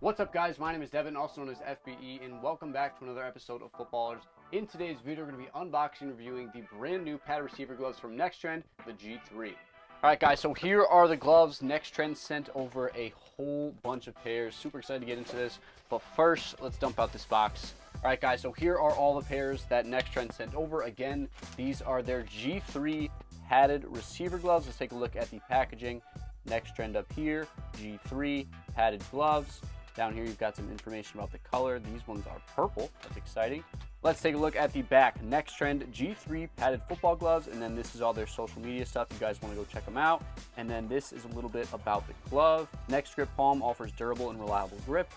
What's up, guys? My name is Devin, also known as FBE, and welcome back to another episode of Footballrs. In today's video, we're going to be unboxing and reviewing the brand new padded receiver gloves from NXTRND, the G3. Alright guys, so here are the gloves. NXTRND sent over a whole bunch of pairs. Super excited to get into this, but first, let's dump out this box. Alright guys, so here are all the pairs that NXTRND sent over. Again, these are their G3 padded receiver gloves. Let's take a look at the packaging. NXTRND up here, G3 padded gloves. Down here, you've got some information about the color. These ones are purple. That's exciting. Let's take a look at the back. NXTRND G3 padded football gloves, and then this is all their social media stuff. You guys want to go check them out. And then this is a little bit about the glove. Next Grip Palm offers durable and reliable grip.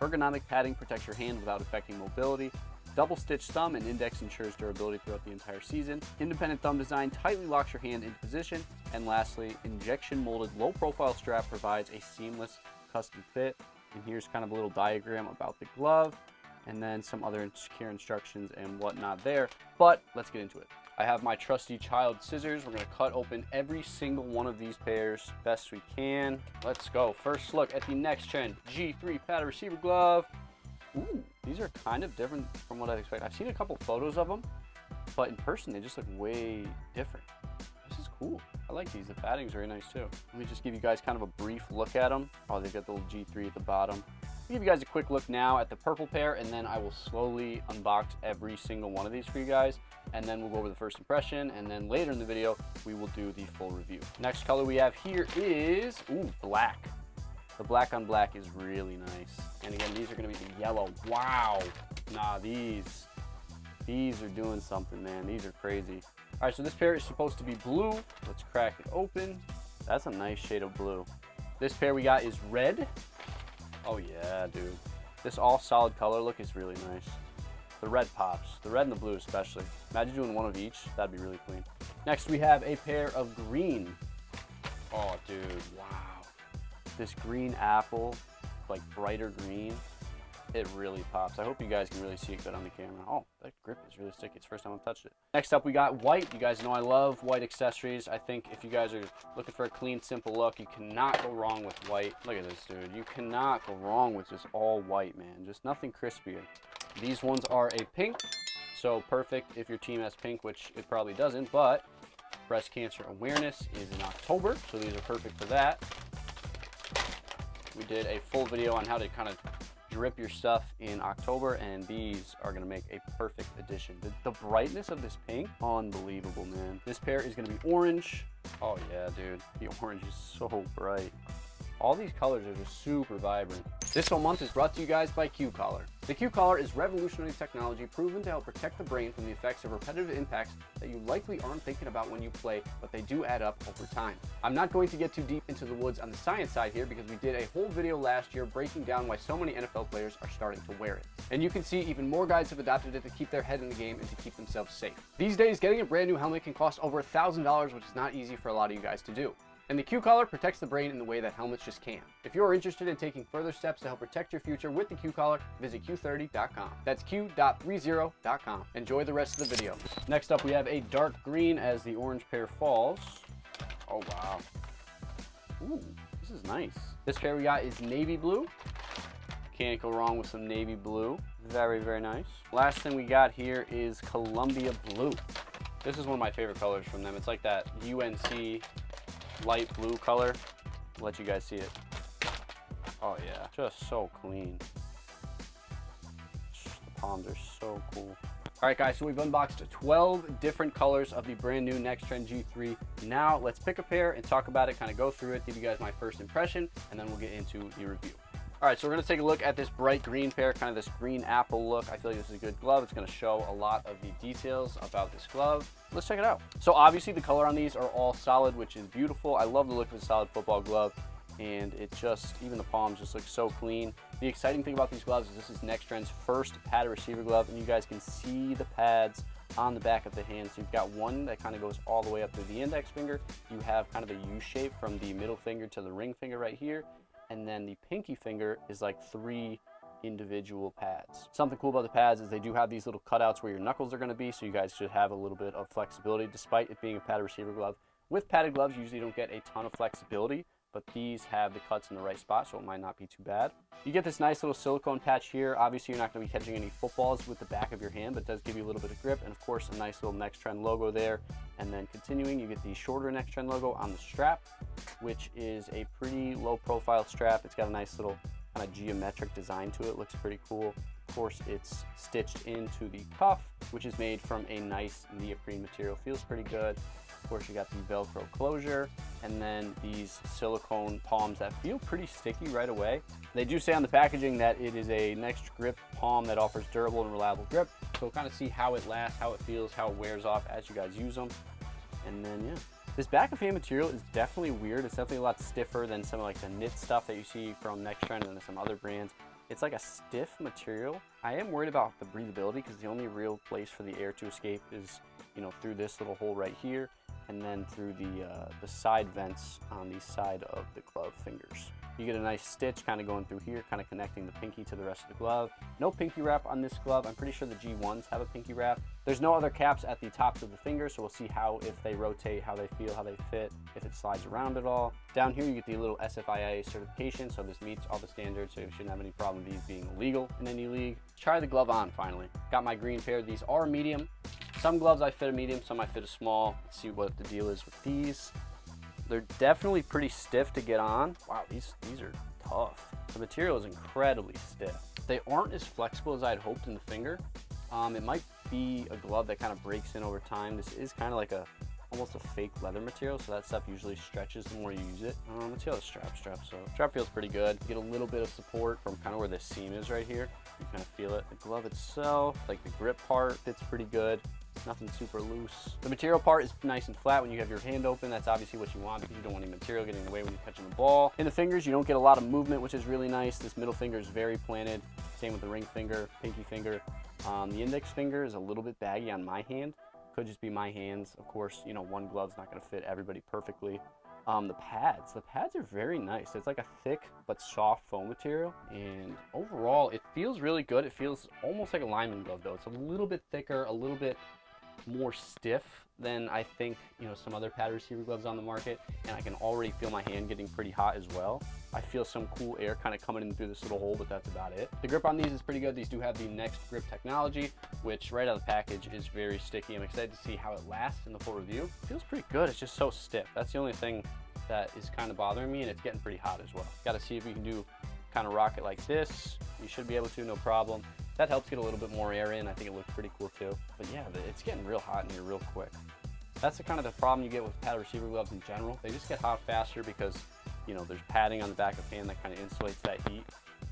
Ergonomic padding protects your hand without affecting mobility. Double stitch thumb and index ensures durability throughout the entire season. Independent thumb design tightly locks your hand into position. And lastly, injection molded low profile strap provides a seamless custom fit. And here's kind of a little diagram about the glove and then some other secure instructions and whatnot there. But let's get into it. I have my trusty child scissors. We're going to cut open every single one of these pairs best we can. Let's go. First look at the NXTRND G3 padded receiver glove. Ooh, these are kind of different from what I expect. I've seen a couple photos of them, but in person they just look way different. This is cool. I like these. The padding's very nice too. Let me just give you guys kind of a brief look at them. Oh, they've got the little G3 at the bottom. I'll give you guys a quick look now at the purple pair, and then I will slowly unbox every single one of these for you guys, and then we'll go over the first impression, and then later in the video we will do the full review. Next color we have here is black. The black on black is really nice. And again, these are going to be the yellow. Wow. Nah, these are doing something, man. These are crazy. All right, so this pair is supposed to be blue. Let's crack it open. That's a nice shade of blue. This pair we got is red. Oh yeah, dude. This all solid color look is really nice. The red pops. The red and the blue especially. Imagine doing one of each. That'd be really clean. Next we have a pair of green. Oh, dude, wow. This green apple, like brighter green. It really pops. I hope you guys can really see it good on the camera. Oh, that grip is really sticky. It's the first time I've touched it. Next up, we got white. You guys know I love white accessories. I think if you guys are looking for a clean, simple look, you cannot go wrong with white. Look at this, dude. You cannot go wrong with just all white, man. Just nothing crispier. These ones are a pink, so perfect if your team has pink, which it probably doesn't, but breast cancer awareness is in October, so these are perfect for that. We did a full video on how to kind of drip your stuff in October, and these are going to make a perfect addition. The brightness of this pink, unbelievable, man. This pair is going to be orange. Oh yeah, dude, the orange is so bright. All these colors are just super vibrant. This whole month is brought to you guys by Q-Collar. The Q-Collar is revolutionary technology proven to help protect the brain from the effects of repetitive impacts that you likely aren't thinking about when you play, but they do add up over time. I'm not going to get too deep into the woods on the science side here because we did a whole video last year breaking down why so many NFL players are starting to wear it. And you can see even more guys have adopted it to keep their head in the game and to keep themselves safe. These days, getting a brand new helmet can cost over $1,000, which is not easy for a lot of you guys to do. And the Q-Collar protects the brain in the way that helmets just can't. If you're interested in taking further steps to help protect your future with the Q-Collar, visit Q30.com. That's Q.30.com. Enjoy the rest of the video. Next up, we have a dark green as the orange pair falls. Oh, wow. Ooh, this is nice. This pair we got is navy blue. Can't go wrong with some navy blue. Very, very nice. Last thing we got here is Columbia blue. This is one of my favorite colors from them. It's like that UNC light blue color. I'll let you guys see it. Oh yeah, just so clean. The palms are so cool. All right guys, so we've unboxed 12 different colors of the brand new NXTRND G3. Now let's pick a pair and talk about it, kind of go through it, give you guys my first impression, and then we'll get into the review. All right, so we're gonna take a look at this bright green pair, kind of this green apple look. I feel like this is a good glove. It's gonna show a lot of the details about this glove. Let's check it out. So obviously the color on these are all solid, which is beautiful. I love the look of a solid football glove, and it just, even the palms just look so clean. The exciting thing about these gloves is this is NXTRND's first padded receiver glove, and you guys can see the pads on the back of the hand. So you've got one that kind of goes all the way up to the index finger. You have kind of a U shape from the middle finger to the ring finger right here. And then the pinky finger is like 3 individual pads. Something cool about the pads is they do have these little cutouts where your knuckles are going to be, so you guys should have a little bit of flexibility despite it being a padded receiver glove. With padded gloves, you usually don't get a ton of flexibility, but these have the cuts in the right spot, so it might not be too bad. You get this nice little silicone patch here. Obviously, you're not going to be catching any footballs with the back of your hand, but it does give you a little bit of grip, and of course, a nice little NXTRND logo there. And then continuing, you get the shorter NXTRND logo on the strap, which is a pretty low profile strap. It's got a nice little kind of geometric design to it. Looks pretty cool. Of course, it's stitched into the cuff, which is made from a nice neoprene material. Feels pretty good. Of course, you got the Velcro closure, and then these silicone palms that feel pretty sticky right away. They do say on the packaging that it is a Next Grip palm that offers durable and reliable grip. So we'll kind of see how it lasts, how it feels, how it wears off as you guys use them. And then, yeah. This back of hand material is definitely weird. It's definitely a lot stiffer than some of like the knit stuff that you see from NXTRND and some other brands. It's like a stiff material. I am worried about the breathability because the only real place for the air to escape is, you know, through this little hole right here, and then through the side vents on the side of the glove fingers. You get a nice stitch kind of going through here, kind of connecting the pinky to the rest of the glove. No pinky wrap on this glove. I'm pretty sure the G1s have a pinky wrap. There's no other caps at the tops of the fingers, so we'll see how, if they rotate, how they feel, how they fit, if it slides around at all. Down here, you get the little SFIA certification, so this meets all the standards, so you shouldn't have any problem with these being illegal in any league. Let's try the glove on finally. Got my green pair. These are medium. Some gloves I fit a medium, some I fit a small. Let's see what the deal is with these. They're definitely pretty stiff to get on. Wow, these are tough. The material is incredibly stiff. They aren't as flexible as I'd hoped in the finger. It might be a glove that kind of breaks in over time. This is kind of like almost a fake leather material, so that stuff usually stretches the more you use it. Let's see how the strap. So strap feels pretty good. You get a little bit of support from kind of where the seam is right here. You kind of feel it. The glove itself, like the grip part, fits pretty good. Nothing super loose. The material part is nice and flat when you have your hand open. That's obviously what you want because you don't want any material getting in the way when you're catching the ball. In the fingers, you don't get a lot of movement, which is really nice. This middle finger is very planted. Same with the ring finger, pinky finger. The index finger is a little bit baggy on my hand. Could just be my hands. Of course, you know, one glove's not going to fit everybody perfectly. The pads are very nice. It's like a thick but soft foam material, and overall it feels really good. It feels almost like a lineman glove though. It's a little bit thicker, a little bit more stiff than I think, you know, some other pad receiver gloves on the market, and I can already feel my hand getting pretty hot as well. I feel some cool air kind of coming in through this little hole, but that's about it. The grip on these is pretty good. These do have the Next Grip technology, which right out of the package is very sticky. I'm excited to see how it lasts in the full review. It feels pretty good. It's just so stiff. That's the only thing that is kind of bothering me, and it's getting pretty hot as well. Got to see if we can do kind of rock it like this. You should be able to, no problem. That helps get a little bit more air in. I think it looks pretty cool too. But yeah, it's getting real hot in here real quick. That's the kind of the problem you get with pad receiver gloves in general. They just get hot faster because, you know, there's padding on the back of hand that kind of insulates that heat,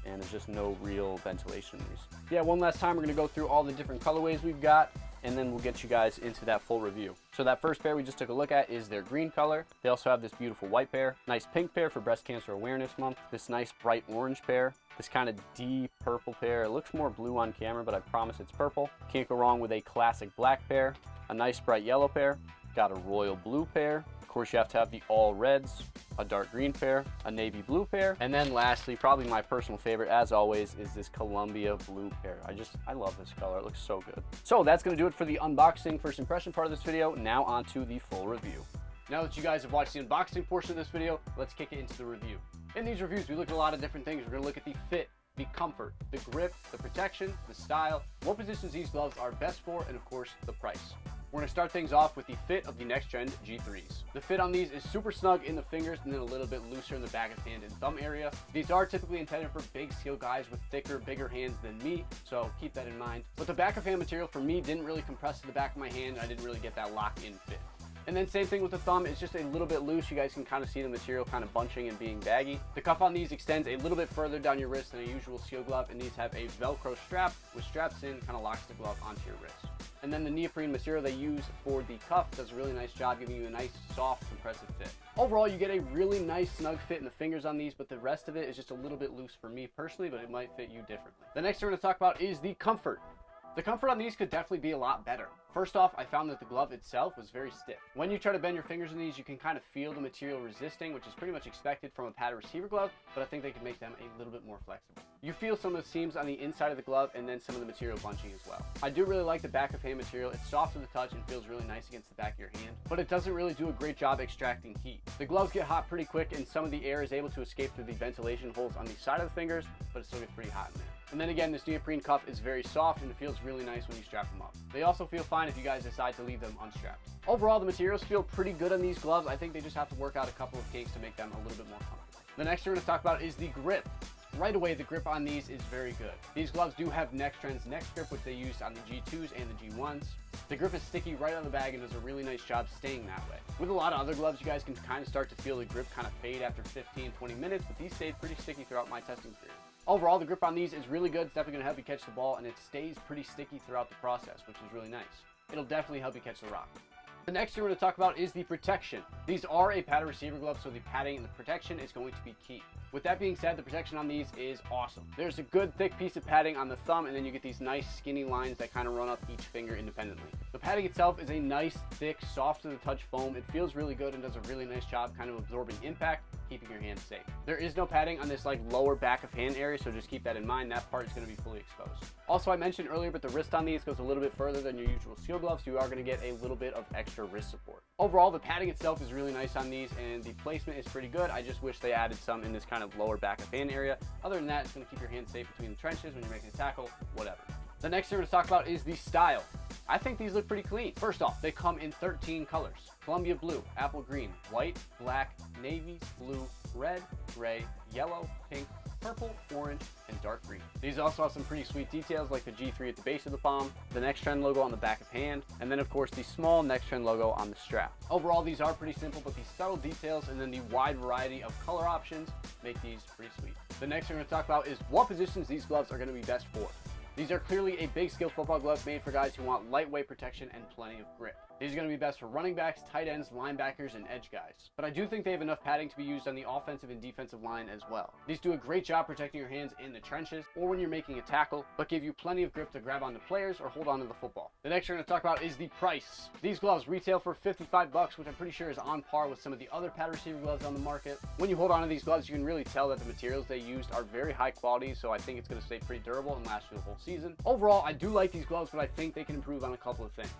and there's just no real ventilation in these. Yeah, one last time, we're gonna go through all the different colorways we've got, and then we'll get you guys into that full review. So that first pair we just took a look at is their green color. They also have this beautiful white pair, nice pink pair for Breast Cancer Awareness Month, this nice bright orange pair, this kind of deep purple pair. It looks more blue on camera, but I promise it's purple. Can't go wrong with a classic black pair, a nice bright yellow pair, got a royal blue pair. Of course, you have to have the all reds, a dark green pair, a navy blue pair, and then lastly, probably my personal favorite as always, is this Columbia blue pair. I love this color. It looks so good. So that's going to do it for the unboxing first impression part of this video. Now on to the full review. Now that you guys have watched the unboxing portion of this video, let's kick it into the review. In these reviews, we look at a lot of different things. We're going to look at the fit, the comfort, the grip, the protection, the style, what positions these gloves are best for, and of course, the price. We're going to start things off with the fit of the NXTRND G3s. The fit on these is super snug in the fingers and then a little bit looser in the back of hand and thumb area. These are typically intended for big steel guys with thicker, bigger hands than me, so keep that in mind. But the back of hand material for me didn't really compress to the back of my hand, and I didn't really get that lock-in fit. And then same thing with the thumb, it's just a little bit loose. You guys can kind of see the material kind of bunching and being baggy. The cuff on these extends a little bit further down your wrist than a usual steel glove, and these have a Velcro strap, which straps in, kind of locks the glove onto your wrist. And then the neoprene material they use for the cuff does a really nice job giving you a nice, soft, compressive fit. Overall, you get a really nice, snug fit in the fingers on these, but the rest of it is just a little bit loose for me personally, but it might fit you differently. The next thing we're going to talk about is the comfort. The comfort on these could definitely be a lot better. First off, I found that the glove itself was very stiff. When you try to bend your fingers in these, you can kind of feel the material resisting, which is pretty much expected from a padded receiver glove, but I think they could make them a little bit more flexible. You feel some of the seams on the inside of the glove and then some of the material bunching as well. I do really like the back of hand material. It's soft to the touch and feels really nice against the back of your hand, but it doesn't really do a great job extracting heat. The gloves get hot pretty quick and some of the air is able to escape through the ventilation holes on the side of the fingers, but it still gets pretty hot in there. And then again, this neoprene cuff is very soft and it feels really nice when you strap them up. They also feel fine if you guys decide to leave them unstrapped. Overall, the materials feel pretty good on these gloves. I think they just have to work out a couple of kinks to make them a little bit more comfortable. The next thing we're going to talk about is the grip. Right away, the grip on these is very good. These gloves do have NXTRND's Next Grip, which they used on the G2s and the G1s. The grip is sticky right out of the bag and does a really nice job staying that way. With a lot of other gloves, you guys can kind of start to feel the grip kind of fade after 15-20 minutes, but these stayed pretty sticky throughout my testing period. Overall, the grip on these is really good. It's definitely going to help you catch the ball, and it stays pretty sticky throughout the process, which is really nice. It'll definitely help you catch the rock. The next thing we're going to talk about is the protection. These are a padded receiver glove, so the padding and the protection is going to be key. With that being said, the protection on these is awesome. There's a good thick piece of padding on the thumb, and then you get these nice skinny lines that kind of run up each finger independently. The padding itself is a nice, thick, soft to the touch foam. It feels really good and does a really nice job kind of absorbing impact, keeping your hands safe. There is no padding on this like lower back of hand area, so just keep that in mind. That part is going to be fully exposed. Also, I mentioned earlier, but the wrist on these goes a little bit further than your usual steel gloves, so you are going to get a little bit of extra wrist support. Overall, the padding itself is really nice on these, and the placement is pretty good. I just wish they added some in this kind of lower back of hand area. Other than that, it's going to keep your hands safe between the trenches when you're making a tackle, whatever. The next thing we're going to talk about is the style. I think these look pretty clean. First off, they come in 13 colors: Columbia blue, apple green, white, black, navy, blue, red, gray, yellow, pink, purple, orange, and dark green. These also have some pretty sweet details like the G3 at the base of the palm, the NXTRND logo on the back of hand, and then of course the small NXTRND logo on the strap. Overall, these are pretty simple, but the subtle details and then the wide variety of color options make these pretty sweet. The next thing we're going to talk about is what positions these gloves are going to be best for. These are clearly a big skill football glove made for guys who want lightweight protection and plenty of grip. These are going to be best for running backs, tight ends, linebackers, and edge guys. But I do think they have enough padding to be used on the offensive and defensive line as well. These do a great job protecting your hands in the trenches or when you're making a tackle, but give you plenty of grip to grab onto players or hold onto the football. The next thing we're going to talk about is the price. These gloves retail for $55, which I'm pretty sure is on par with some of the other padded receiver gloves on the market. When you hold onto these gloves, you can really tell that the materials they used are very high quality, so I think it's going to stay pretty durable and last you the whole season. Overall, I do like these gloves, but I think they can improve on a couple of things.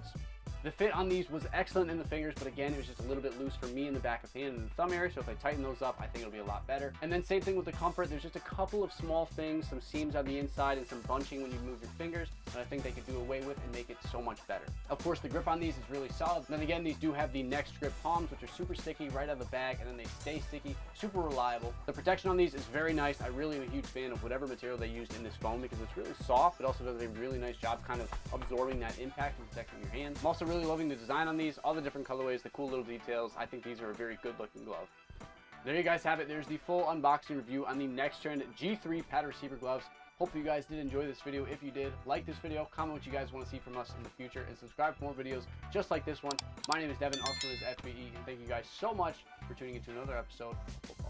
The fit on these was excellent in the fingers, but again, it was just a little bit loose for me in the back of hand and the thumb area, so if I tighten those up, I think it'll be a lot better. And then same thing with the comfort. There's just a couple of small things, some seams on the inside and some bunching when you move your fingers, that I think they could do away with and make it so much better. Of course, the grip on these is really solid. And then again, these do have the Next Grip palms, which are super sticky right out of the bag, and then they stay sticky, super reliable. The protection on these is very nice. I really am a huge fan of whatever material they used in this foam because it's really soft. It also does a really nice job kind of absorbing that impact and protecting your hands. I'm also really loving the design on these, all the different colorways, the cool little details. I think these are a very good looking glove. There you guys have it. There's the full unboxing review on the NXTRND G3 padded receiver gloves. Hopefully you guys did enjoy this video. If you did, like this video, comment what you guys want to see from us in the future, and subscribe for more videos just like this one. My name is Devin, also known as FBE, and thank you guys so much for tuning into another episode of